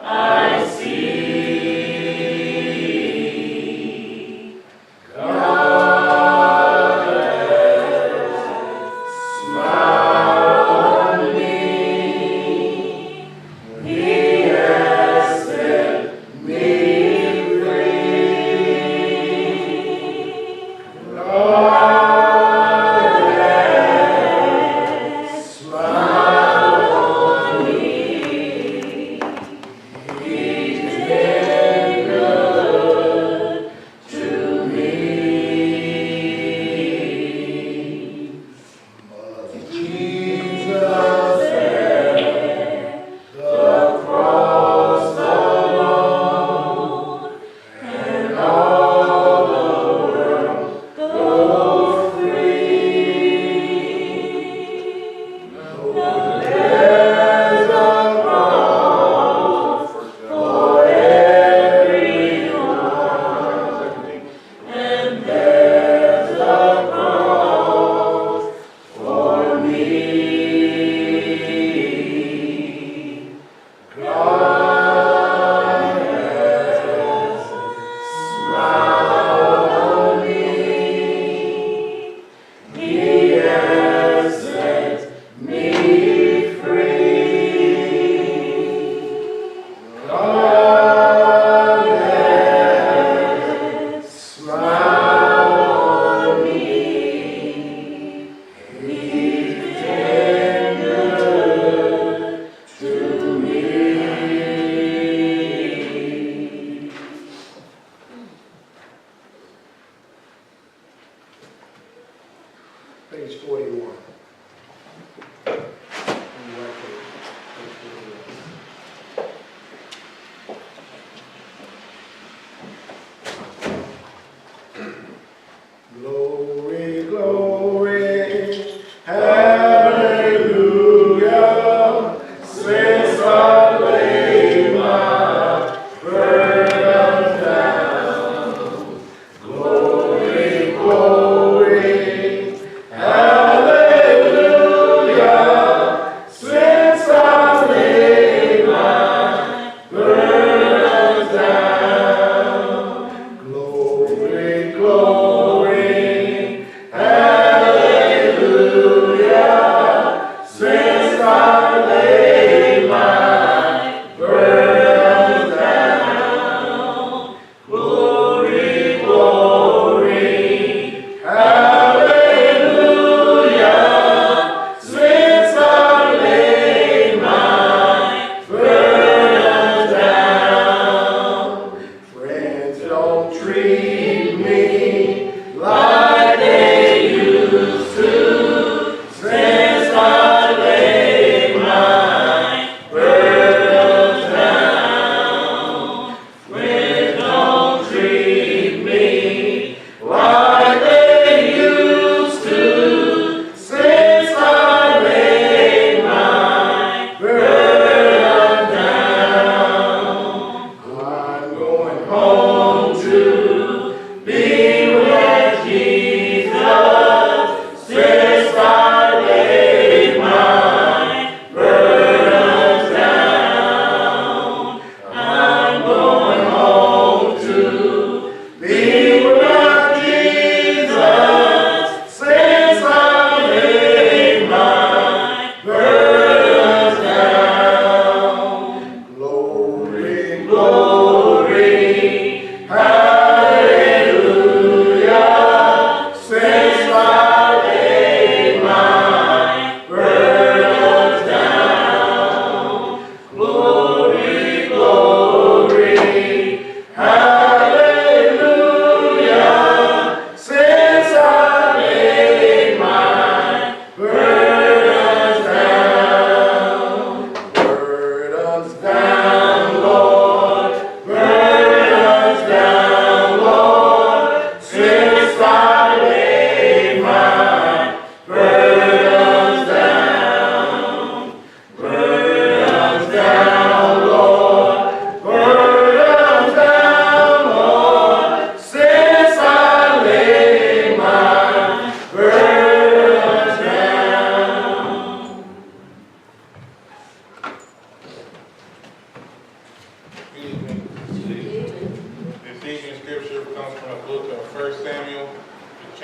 I see.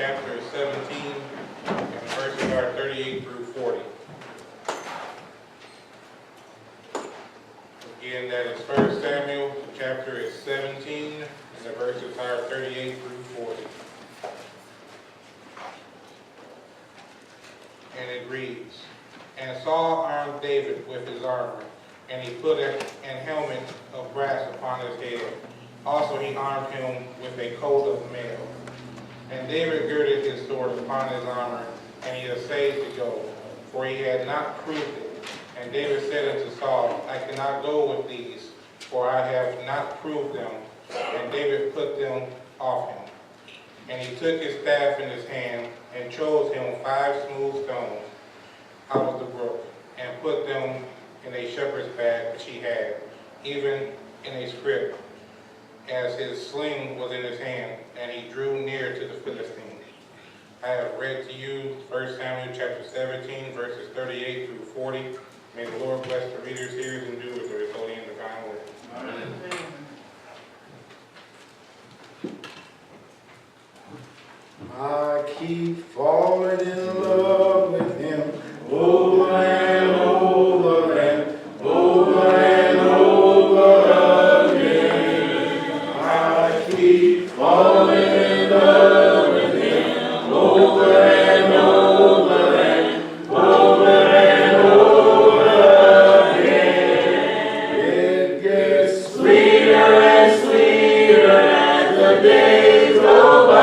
chapter 17, and verses are 38 through 40. Again, that is 1 Samuel, chapter is 17, and the verses are 38 through 40. And it reads, "And Saul armed David with his armor, and he put an helmet of brass upon his head. Also he armed him with a coat of mail. And David girded his sword upon his armor, and he essayed to go, for he had not proved it. And David said unto Saul, I cannot go with these, for I have not proved them. And David put them off him. And he took his staff in his hand, and chose him 5 smooth stones out of the brook, and put them in a shepherd's bag which he had, even in a scrip, as his sling was in his hand, and he drew near to the Philistine." I have read to you 1 Samuel chapter 17, verses 38 through 40. May the Lord bless the readers, hearers, and doers of his holy and divine word. Amen. I keep falling in love with him over and over and over and over again. I keep falling in love with him over and over and over and over again. It gets sweeter and sweeter as the days go by.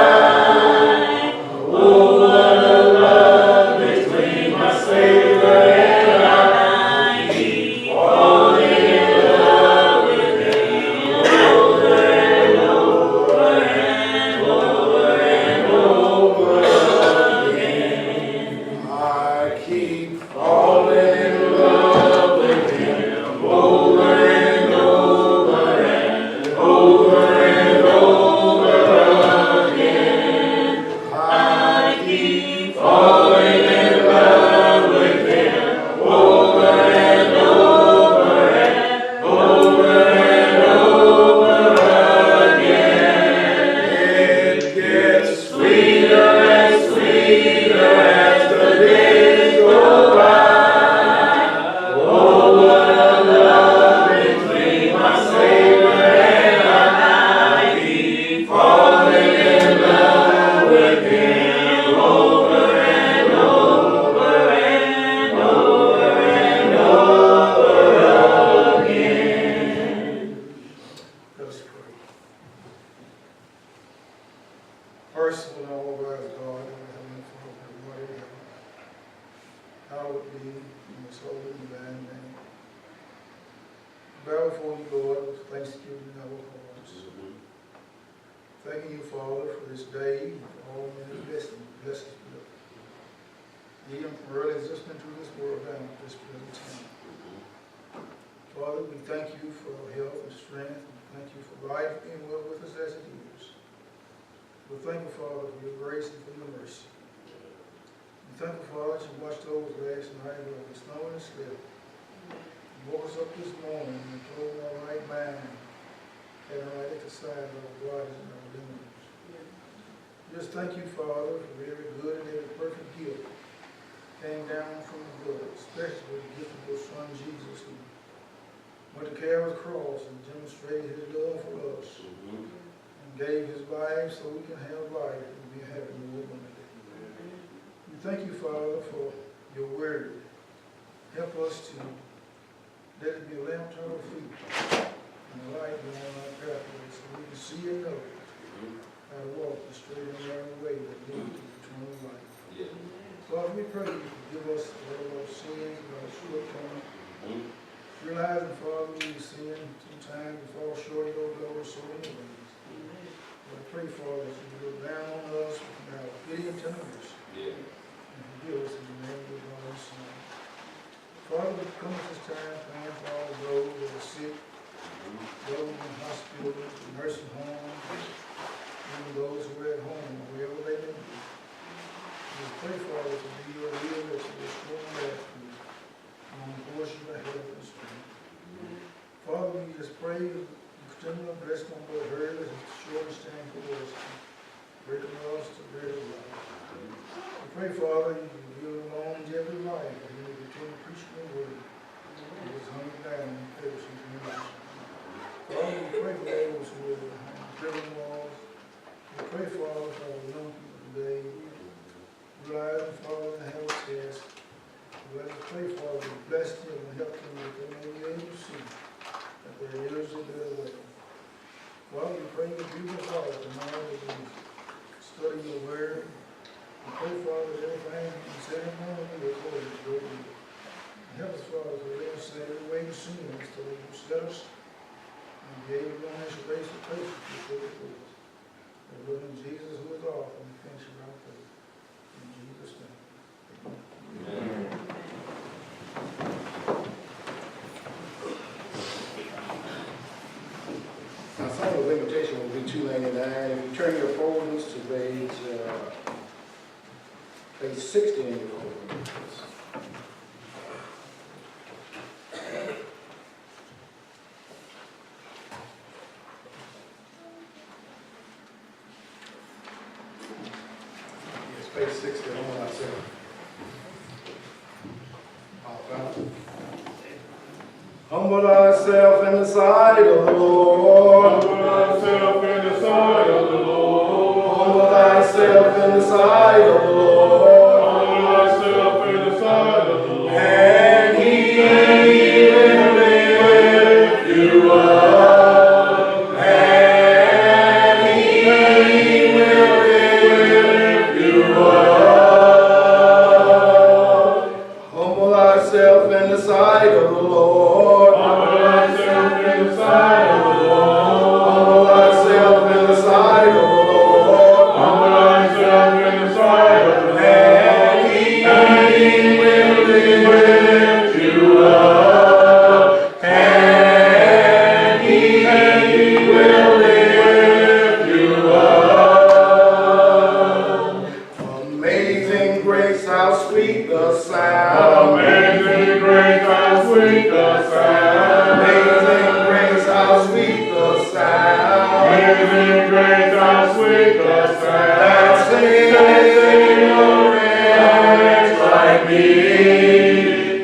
Thanking you, Father, for this day and for all many blessings, even from early existence to this world down at this present time. Father, we thank you for health and strength, and thank you for life being well with us as it is. We're thankful, Father, for your grace and for your mercy. We're thankful, Father, that you watched over us last night while we snowed and slept. You woke us up this morning and told our right mind, and our right exercise of our bodies and our limbs. Just thank you, Father, for every good and every perfect gift came down from above, especially the gift of your Son Jesus, who went to Calvary's cross and demonstrated his love for us, and gave his life so we can have life and be happy more abundantly. We thank you, Father, for your word. Help us to let it be a lamp to our feet and a light beyond our pathway, so we can see and know how to walk the straight and narrow way that leads to eternal life. Yeah. Father, we pray you forgive us of our sins and our shortcomings. Realizing, Father, we sin sometimes we fall short of your glory so many ways. But I pray, Father, that you look down on us with our pity and tender mercy. Yeah. And forgive us in the name of God and Son. Father, we come at this time praying for all those that are sick, those in hospitals, nursing homes, even those who are at home, wherever they may be. We pray, Father, to be your will that you restore their food on the portion of health and strength. Father, we just pray you continue to bless my boy Hurd as a short and stand for us. greater loss to greater life. We pray, Father, you give him longevity life, and he will continue preaching your word. He was hung down and perished in ministry. Father, we pray for those who are behind prison walls. We pray, Father, for our young people today. Rely on Father in the health test. Let us pray, Father, to bless them and help them that they may be able to see that their ears are their way. Father, we pray that you will follow the mind as we study your word. We pray, Father, that everything you said in the morning according to your will. Help us, Father, to let us say every way you see us, so that you set us and be able to run this race of patience before the Lord. And Lord, in Jesus, who is off and the finish of our faith. In Jesus' name. Amen. Our song of invitation will be 299. If you turn your folders to page 60 in your folders. Yes, page 60 on ourselves. Humble thyself in the sight of the Lord. Humble thyself in the sight of the Lord. Humble thyself in the sight of the Lord. Humble thyself in the sight of the Lord. And he will lift you up. And he will lift you up. Humble thyself in the sight of the Lord. Humble thyself in the sight of the Lord. Humble thyself in the sight of the Lord. Humble thyself in the sight of the Lord. And he will lift you up. And he will lift you up. Amazing grace, how sweet the sound. Amazing grace, how sweet the sound. Amazing grace, how sweet the sound. Amazing grace, how sweet the sound. That saved a wretch like me.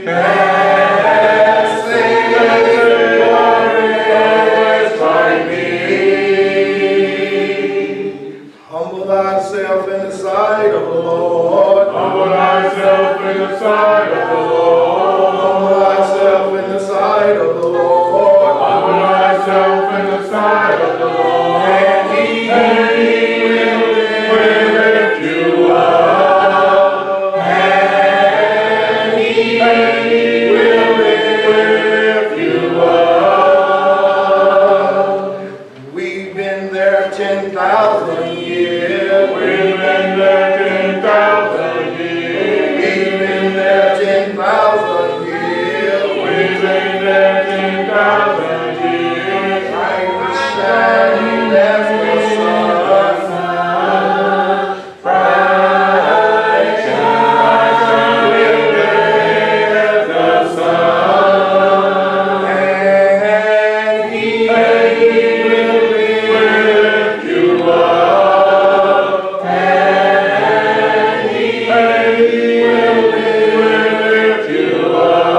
That saved a wretch like me. Humble thyself in the sight of the Lord. Humble thyself in the sight of the Lord. Humble thyself in the sight of the Lord. Humble thyself in the sight of the Lord. And he will lift you up. And he will lift you up. We've been there 10,000 years. We've been there 10,000 years. We've been there 10,000 years. We've been there 10,000 years. Bright and shining as the sun. Bright shining as the sun. And he will lift you up. And he will lift you up.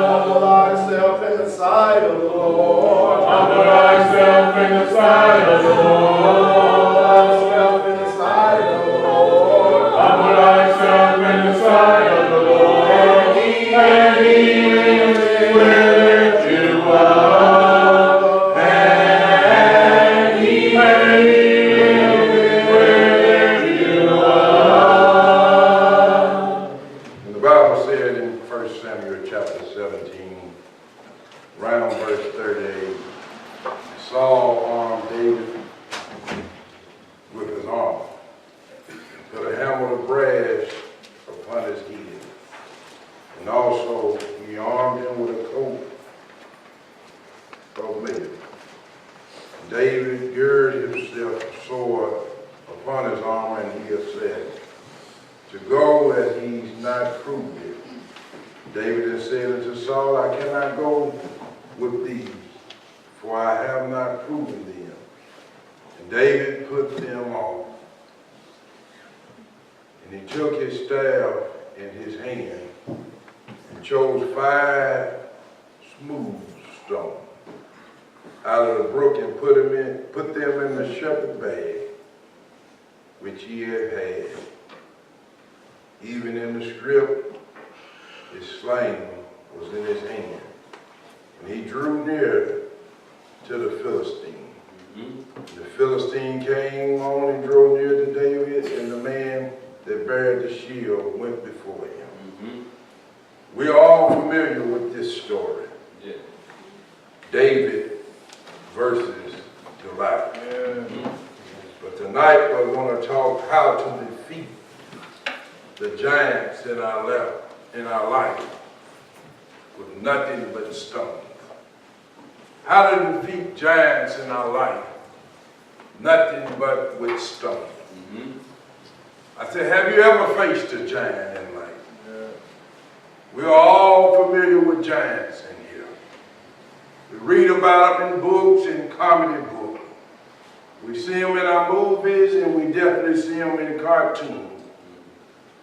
Humble thyself in the sight of the Lord. Humble thyself in the sight of the Lord. Humble thyself in the sight of the Lord. Humble thyself in the sight of the Lord. And he will lift you up. And he will lift you up. And the Bible said in 1 Samuel chapter 17, around verse 38, Saul armed David with his armor, put a helmet of brass upon his head, and also he armed him with a coat of mail. David girded himself a sword upon his armor, and he said, to go as he's not proved it. David had said unto Saul, I cannot go with these, for I have not proven them. And David put them off, and he took his staff in his hand and chose 5 smooth stones out of the brook and put them in the shepherd bag which he had. Even in the scrip, his sling was in his hand, and he drew near to the Philistine. The Philistine came on and drew near to David, and the man that bare the shield went before him. We are all familiar with this story. Yeah. David versus Goliath. But tonight we're going to talk how to defeat the giants in our life with nothing but stones. How to defeat giants in our life, nothing but with stones. I said, have you ever faced a giant in life? We are all familiar with giants in here. We read about them in books and comedy books. We see them in our movies, and we definitely see them in cartoons.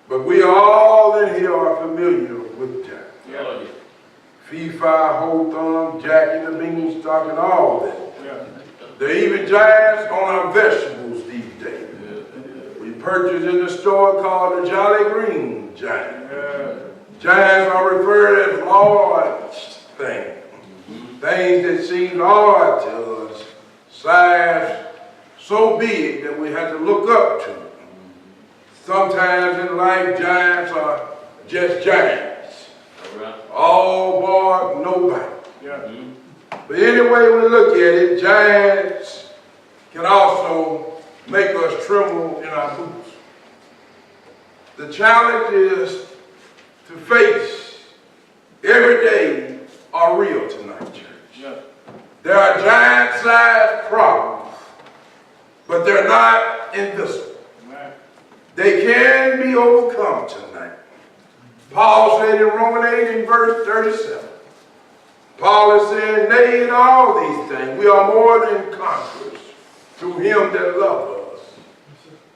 But we all in here are familiar with giants. Yeah. Fee-Fi, Whole Thumb, Jackie the Beanstalk, and all that. There are even giants on our vegetables these days. We purchase in the store called the Jolly Green Giant. Giants are referred as large things. Things that seem large to us, size so big that we have to look up to. Sometimes in life, giants are just giants. All bark, no bite. But anyway we look at it, giants can also make us tremble in our boots. The challenge is to face every day are real tonight, church. There are giant-sized problems, but they're not invisible. They can be overcome tonight. Paul said in Romans 8 in verse 37, Paul is saying, nay, in all these things, we are more than conquerors through him that loved us.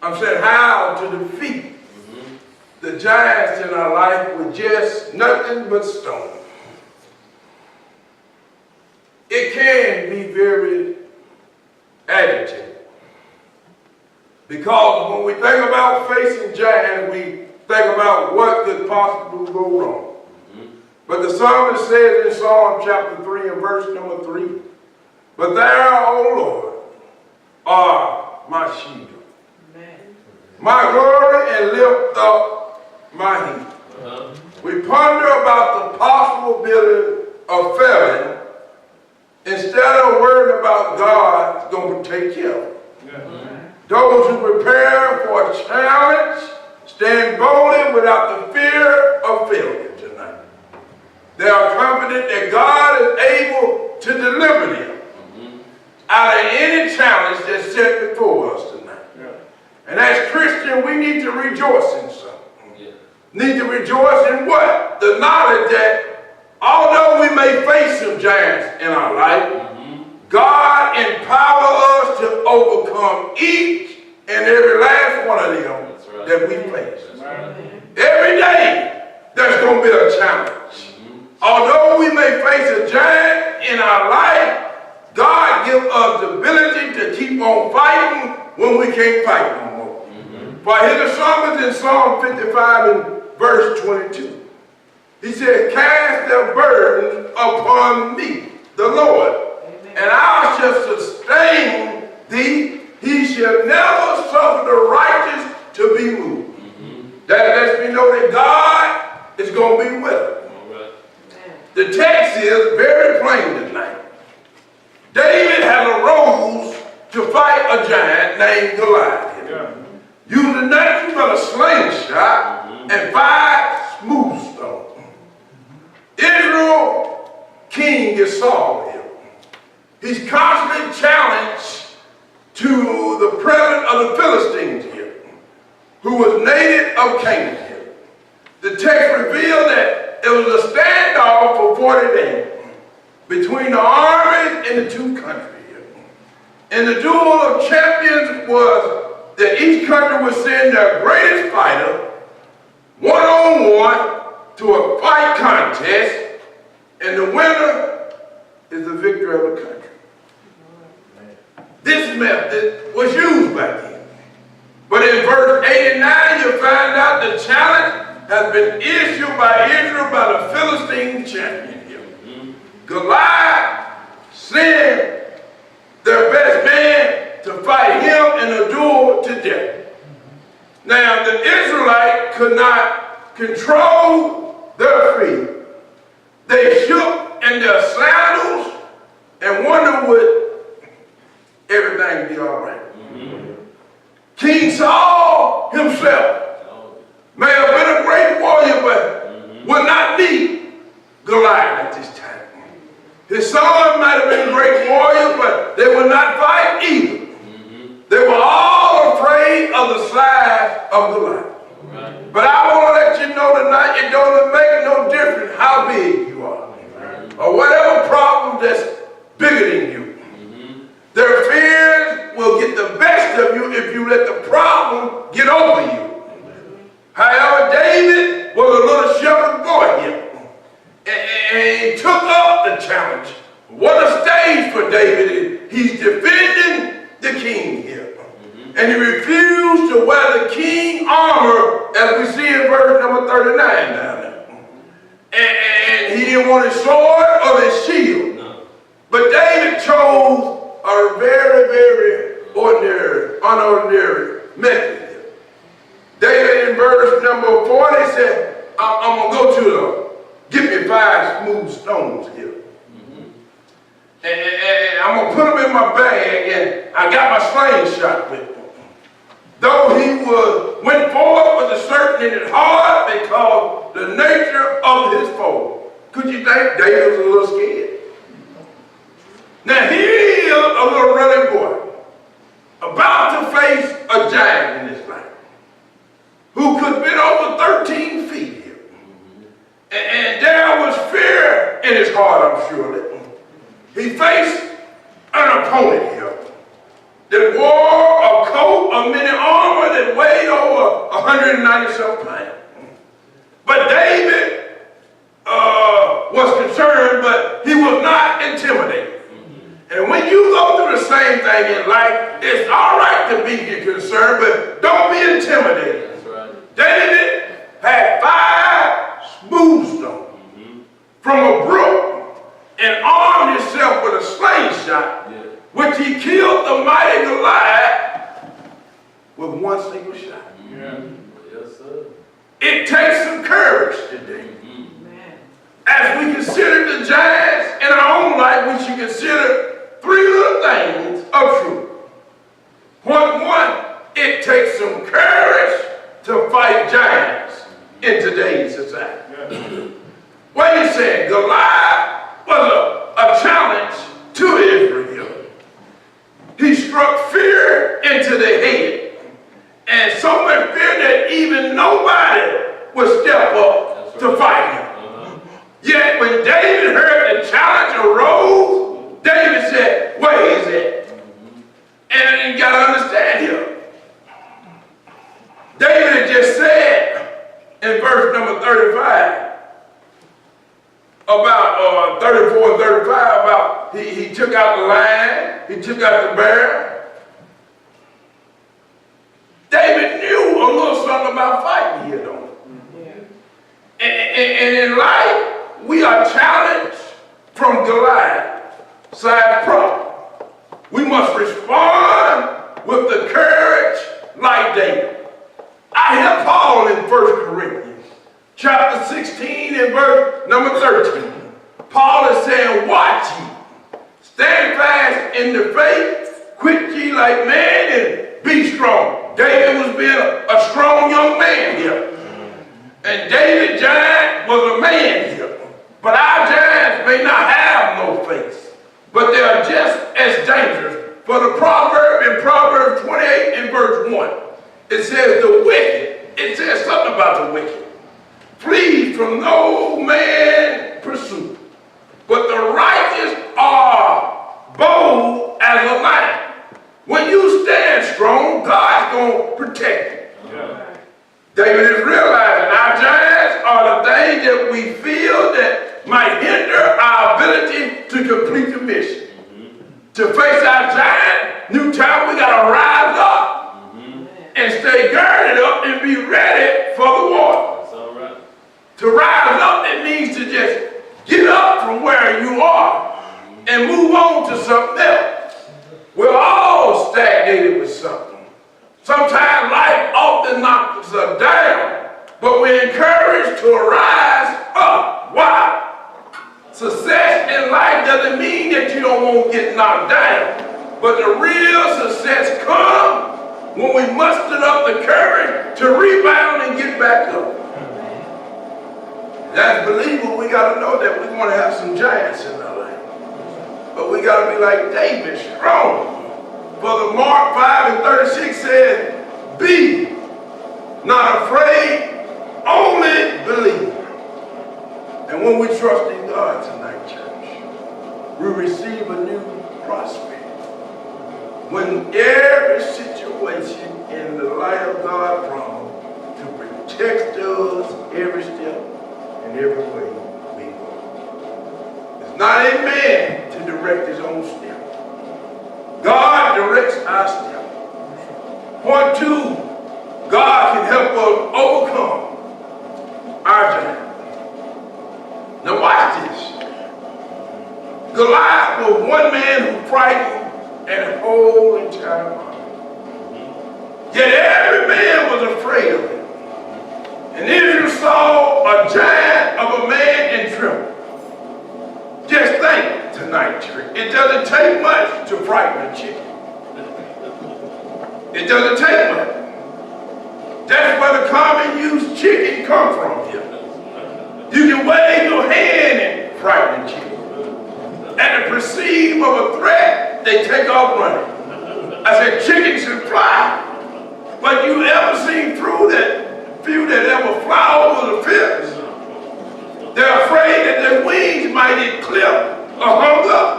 I'm saying how to defeat the giants in our life with just nothing but stone. It can be very agitating. Because when we think about facing giants, we think about what could possibly go wrong. But the psalmist says in Psalm chapter 3 and verse number 3, but thou, O Lord, are my shield, my glory, and lift up my head. We ponder about the possibility of failing instead of worrying about God's going to take care of it. Those who prepare for a challenge stand boldly without the fear of failure tonight. They are confident that God is able to deliver them out of any challenge that's set before us tonight. And as Christians, we need to rejoice in something. Need to rejoice in what? The knowledge that although we may face some giants in our life, God empowers us to overcome each and every last one of them that we face. Every day, there's going to be a challenge. Although we may face a giant in our life, God gives us the ability to keep on fighting when we can't fight no more. For his psalmist in Psalm 55 and verse 22, he said, cast their burdens upon me, the Lord, and I shall sustain thee. He shall never suffer the righteous to be moved. That lets me know that God is going to be with us. The text is very plain tonight. David had arose to fight a giant named Goliath. Using nothing but a slingshot and 5 smooth stones. Israel king is Saul here. He's constantly challenged to the president of the Philistines here, who was native of Canaan here. The text revealed that it was a standoff for 40 days between the armies in the two countries here. And the duel of champions was that each country would send their greatest fighter one-on-one to a fight contest, and the winner is the victor of the country. This method was used back then. But in verse 89, you find out the challenge has been issued by Israel by the Philistine champion here. Goliath sent their best man to fight him in a duel to death. Now, the Israelite could not control their feet. They shook in their sandals and wondered would everything be all right. King Saul himself may have been a great warrior, but would not beat Goliath at this time. His son might have been a great warrior, but they would not fight either. They were all afraid of the size of Goliath. But I want to let you know tonight, it don't make no difference how big you are, or whatever problem that's bigger than you. Their fears will get the best of you if you let the problem get over you. However, David was a little shepherd boy here, and he took up the challenge. What a stage for David. He's defending the king here. And he refused to wear the king armor, as we see in verse number 39 down there. And he didn't want his sword or his shield. No. But David chose a very, very unordinary method. David in verse number 40 said, I'm going to go to give me 5 smooth stones here. And I'm going to put them in my bag, and I got my slingshot with me. Though he went forward with a certainty in his heart because the nature of his foe. Could you think David was a little scared? Now here he is, a little running boy, about to face a giant in his life, who could have been over 13 feet here. And there was fear in his heart, I'm sure. He faced an opponent here that wore a coat of many armor that weighed over 190-some pounds. But David was concerned, but he was not intimidated. And when you go through the same thing in life, it's all right to be concerned, but don't be intimidated. That's right. David had 5 smooth stones from a brook and armed himself with a slingshot, which he killed the mighty Goliath with one single shot. Yes, sir. It takes some courage today. As we consider the giants in our own life, we should consider 3 little things of truth. Point 1, it takes some courage to fight giants in today's society. What he said, Goliath was a challenge to Israel. He struck fear into their head, and so much fear that even nobody would step up to fight him. Yet when David heard the challenge arose, David said, where is it? And you got to understand here. David had just said in verse number 35, about 34 and 35, about he took out the lion, he took out the bear. David knew a little something about fighting here, don't he? And in life, we are challenged from Goliath-sized problem. We must respond with the courage like David. I hear Paul in 1 Corinthians chapter 16 and verse number 13. Paul is saying, watch ye, stand fast in the faith, quit ye like men, and be strong. David was being a strong young man here. And David giant was a man here. But our giants may not have no face, but they are just as dangerous. For the proverb in Proverbs 28 and verse 1, it says the wicked, it says something about the wicked, flee from no man pursuit, but the righteous are bold as a lion. When you stand strong, God's going to protect you. David is realizing our giants are the things that we feel that might hinder our ability to complete the mission. To face our giant, new time we got to rise up and stay girded up and be ready for the war. That's all right. To rise up, it means to just get up from where you are and move on to something else. We're all stagnated with something. Sometimes life often knocks us down, but we're encouraged to rise up. Why? Success in life doesn't mean that you don't want to get knocked down, but the real success comes when we mustered up the courage to rebound and get back up. As believers, we got to know that we're going to have some giants in our life, but we got to be like David, strong. For the Mark 5:36 says, be not afraid, only believe. And when we trust in God tonight, church, we receive a new prospect. When every situation in the light of God promised to protect us every step and every way we go. It's not a man to direct his own step. God directs our step. Point 2, God can help us overcome our giant. Now watch this. Goliath was one man who frightened and whole entire army. Yet every man was afraid of him. And Israel saw a giant of a man and trembled. Just think tonight, church. It doesn't take much to frighten a chicken. It doesn't take much. That's where the common use chicken come from here. You can wave your hand and frighten a chicken. At the perceive of a threat, they take off running. I said chickens should fly. But you ever seen few that ever fly over the fence? They're afraid that their wings might get clipped or hung up.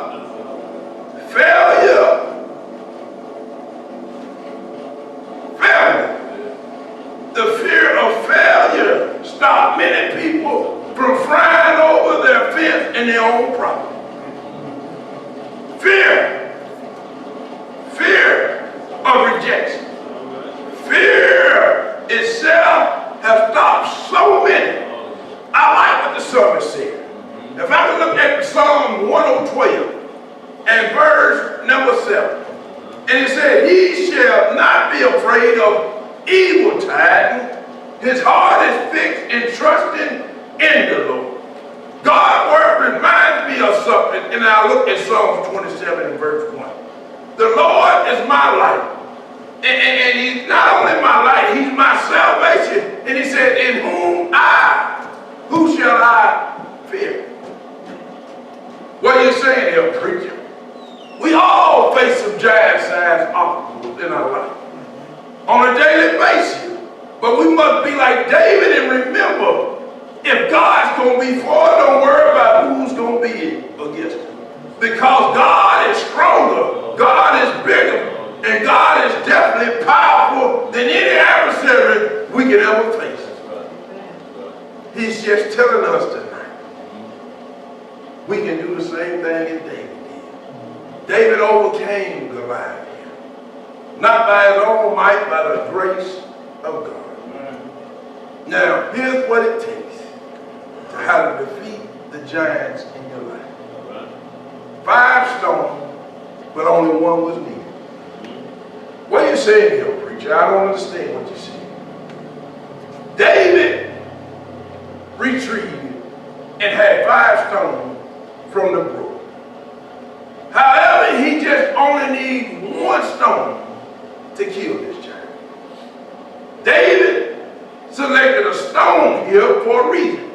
Failure. The fear of failure stopped many people from flying over their fence and their own property. Fear of rejection. Fear itself has stopped so many. I like what the psalmist said. If I can look at Psalm 112 and verse number 7, and it said, he shall not be afraid of evil tidings. His heart is fixed in trusting in the Lord. God's word reminds me of something, and I look at Psalm 27 and verse 1. The Lord is my light. And he's not only my light, he's my salvation. And he said, in who shall I fear? What are you saying here, preacher? We all face some giant-sized obstacles in our life on a daily basis. But we must be like David and remember, if God's going to be for it, don't worry about who's going to be against it. Because God is stronger, God is bigger, and God is definitely powerful than any adversary we can ever face. He's just telling us tonight, we can do the same thing as David did. David overcame Goliath, not by his own might, by the grace of God. Now, here's what it takes to how to defeat the giants in your life. 5 stones, but only 1 was needed. What are you saying here, preacher? I don't understand what you're saying. David retreated and had 5 stones from the brook. However, he just only needs 1 stone to kill this giant. David selected a stone here for a reason.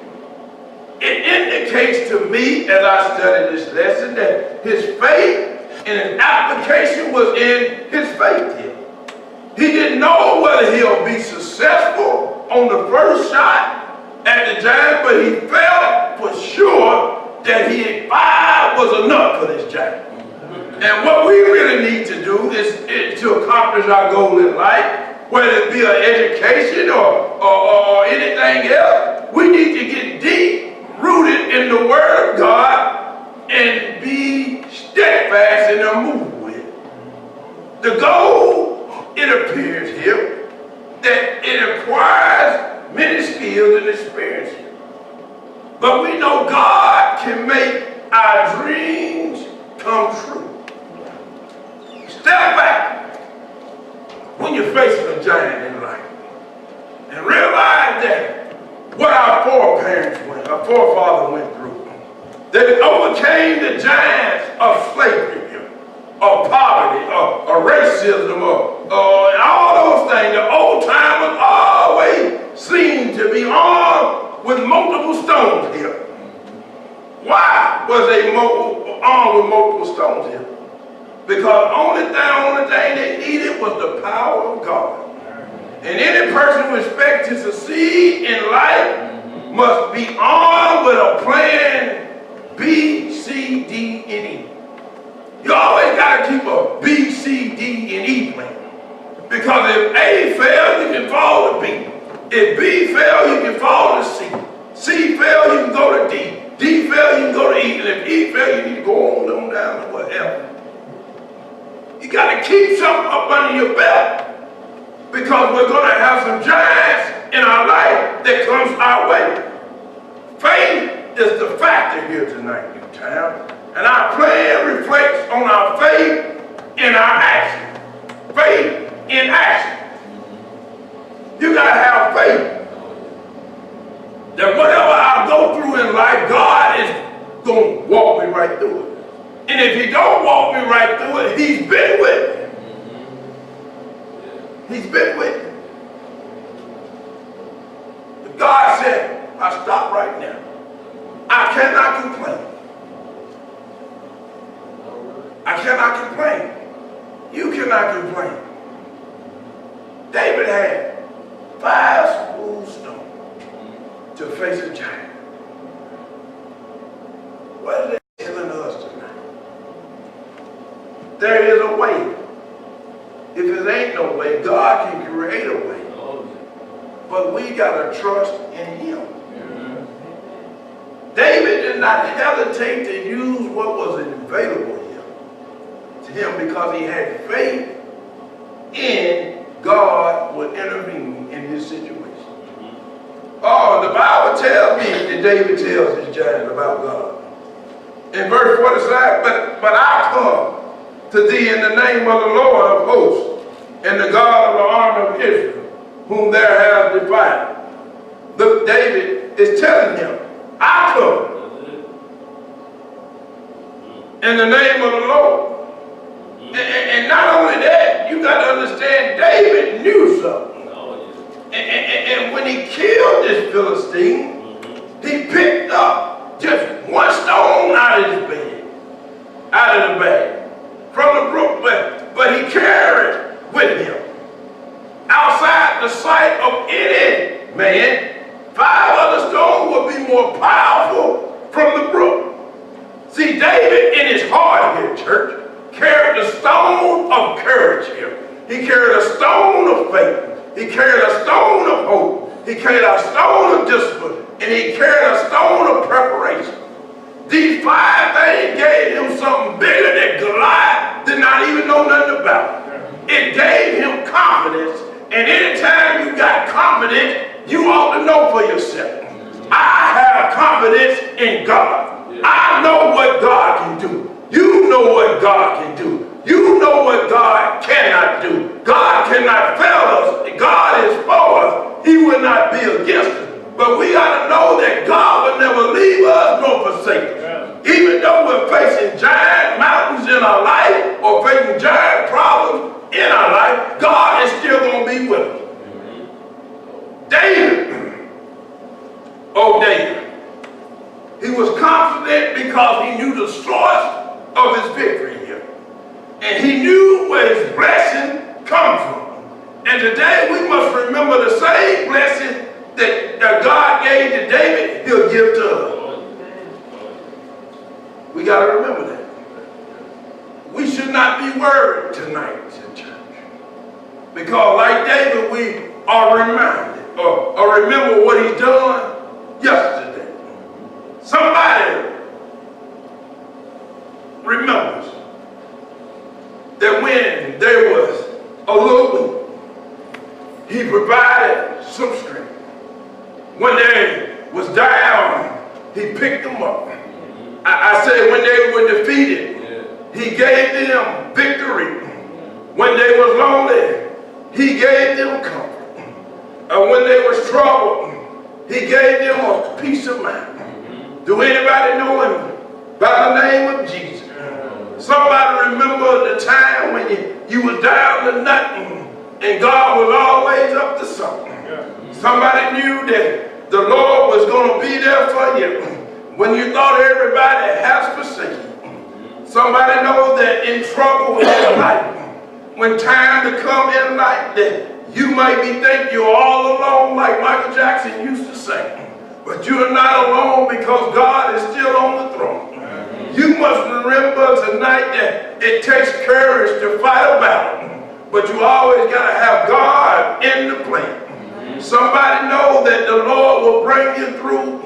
It indicates to me, as I studied this lesson, that his faith and his application was in his faith here. He didn't know whether he'll be successful on the first shot at the giant, but he felt for sure that 5 was enough for this giant. And what we really need to do is accomplish our goal in life, whether it be an education or anything else, we need to get deep rooted in the Word of God and be steadfast and unmovable with it. The goal, it appears here, that it requires many skills and experiences. But we know God can make our dreams come true. Step back when you're facing a giant in life and realize that what our forefathers went through, they overcame the giants of slavery, or poverty, or racism, or all those things. The old timers always seem to be armed with multiple stones here. Why was they armed with multiple stones here? Because the only thing they needed was the power of God. And any person who expects to succeed in life must be armed with a plan B, C, D, and E. You always got to keep a B, C, D, and E plan. Because if A fails, you can fall to B. If B fails, you can fall to C. C fails, you can go to D. D fails, you can go to E. And if E fails, you need to go on down to whatever. You got to keep something up under your belt. Because we're going to have some giants in our life that comes our way. Faith is the factor here tonight, Newtown. And our plan reflects on our faith in our action. Faith in action. You got to have faith that whatever I go through in life, God is going to walk me right through it. And if he don't walk me right through it, he's been with me. He's been with me. But God said, I stop right now. I cannot complain. I cannot complain. You cannot complain. David had 5 smooth stones to face a giant. What are they telling us tonight? There is a way. If it ain't no way, God can create a way. But we got to trust in him. David did not hesitate to use what was available to him because he had faith in God would intervene in his situation. Oh, the Bible tells me that David tells his giant about God. In verse 46, but I come to thee in the name of the Lord of hosts and the God of the army of Israel, whom thou hast defied. Look, David is telling him, I come in the name of the Lord. And not only that, you got to understand, David knew something. And when he killed this Philistine, he picked up just one stone out of his bed, out of the bag, from the brook, but he carried with him. Outside the sight of any man, 5 other stones would be more powerful from the brook. See, David in his heart here, church, carried the stone of courage here. He carried a stone of faith. He carried a stone of hope. He carried a stone of discipline. And he carried a stone of preparation. These 5 things gave him something bigger that Goliath did not even know nothing about. It gave him confidence. And anytime you got confidence, you ought to know for yourself. I have confidence in God. I know what God can do. You know what God can do. You know what God cannot do. God cannot fail us. God is for us. He will not be against us. But we got to know that God will never leave us nor forsake us. Even though we're facing giant mountains in our life or facing giant problems in our life, God is still going to be with us. David, oh David, he was confident because he knew the source of his victory here. And he knew where his blessing come from. And today we must remember the same blessing that God gave to David, he'll give to us. We got to remember that. We should not be worried tonight in church. Because like David, we are reminded or remember what he's done yesterday. Somebody remembers that when there was a little weak, he provided some strength. When they was down, he picked them up. I said when they were defeated, he gave them victory. When they was lonely, he gave them comfort. And when they was troubled, he gave them a peace of mind. Do anybody know him by the name of Jesus? Somebody remember the time when you was down to nothing and God was always up to something. Somebody knew that the Lord was going to be there for you when you thought everybody has forsaken you. Somebody knows that in trouble in life, when time to come in life, that you might be thinking you're all alone like Michael Jackson used to say. But you're not alone because God is still on the throne. You must remember tonight that it takes courage to fight a battle, but you always got to have God in the plan. Somebody know that the Lord will bring you through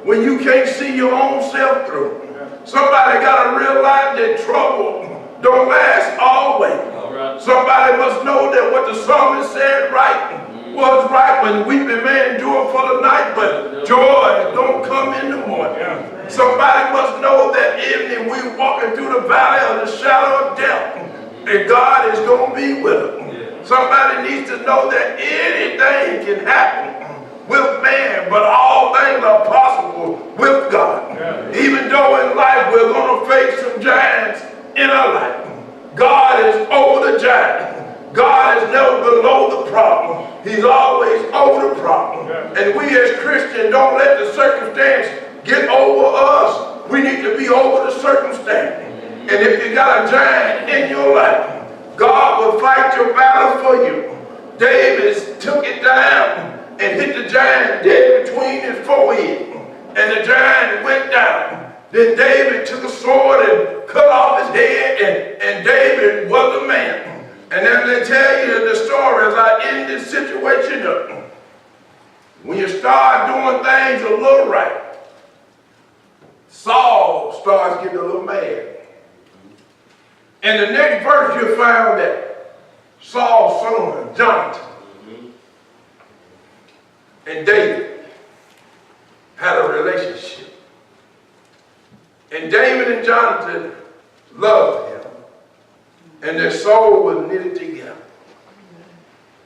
when you can't see your own self through. Somebody got to realize that trouble don't last always. Somebody must know that what the psalmist said was right when weeping may endure for the night, but joy don't come in the morning. Somebody must know that evening we walking through the valley of the shadow of death, and God is going to be with us. Somebody needs to know that anything can happen with man, but all things are possible with God. Even though in life we're going to face some giants in our life, God is over the giant. God is never below the problem. He's always over the problem. And we as Christians don't let the circumstance get over us. We need to be over the circumstance. And if you got a giant in your life, God will fight your battle for you. David took it down and hit the giant dead between his forehead. And the giant went down. Then David took a sword and cut off his head, and David was a man. And then they tell you the story as I end this situation up. When you start doing things a little right, Saul starts getting a little mad. And the next verse you found that Saul's son, Jonathan, and David had a relationship. And David and Jonathan loved him. And their soul was knitted together.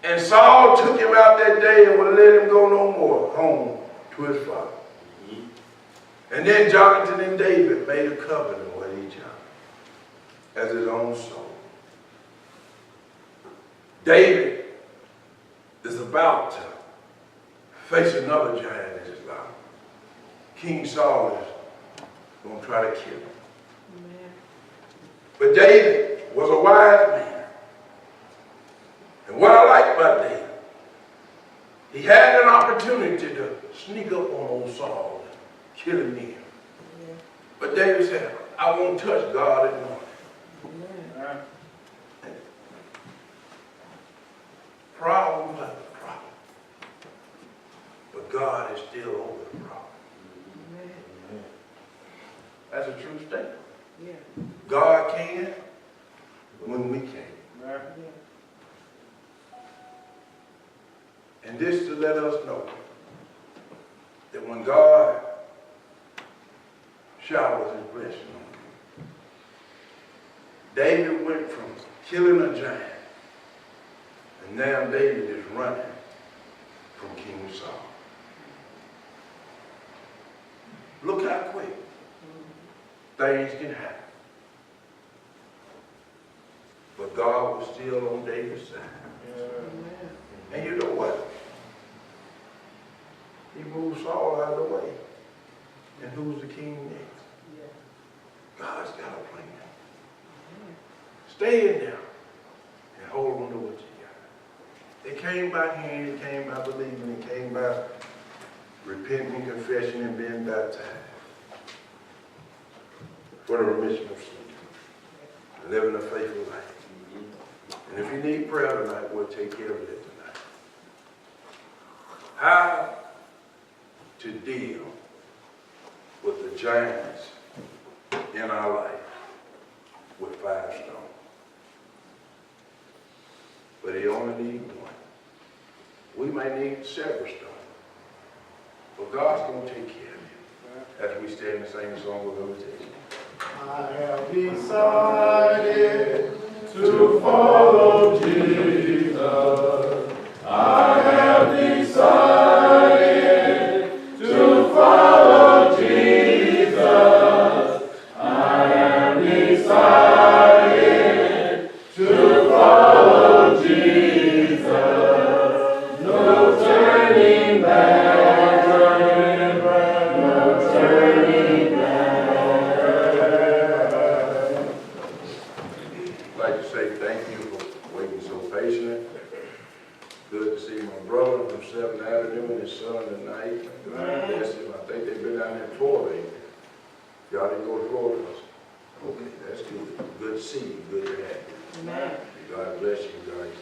And Saul took him out that day and would let him go no more home to his father. And then Jonathan and David made a covenant with each other as his own soul. David is about to face another giant in his life. King Saul is going to try to kill him. But David was a wise man. And what I like about David, he had an opportunity to sneak up on old Saul and kill him then. But David said, I won't touch God at all. Problem by the problem. But God is still over the problem. That's a true statement. God can when we can't. And this to let us know that when God showers his blessing on you, David went from killing a giant, and now David is running from King Saul. Look how quick things can happen. But God was still on David's side. And you know what? He moved Saul out of the way. And who's the king next? God's got a plan. Stay in there and hold on to what you got. It came by hearing, it came by believing, it came by repenting, confession, and being baptized for the remission of sin, living a faithful life. And if you need prayer tonight, we'll take care of it tonight. How to deal with the giants in our life with 5 stones. But he only needs 1. We might need several stones. But God's going to take care of you. As we stand and sing the song, we're going to take it. I have decided to follow Jesus. I have decided to follow Jesus. I have decided to follow Jesus. No turning back, no turning I'd like to say thank you for waiting so patiently. Good to see my brother from 7th Avenue and his son tonight. God bless him. I think they've been down there in Florida. Y'all didn't go to Florida? Okay, that's good. Good to see you. Good to have you. God bless you guys.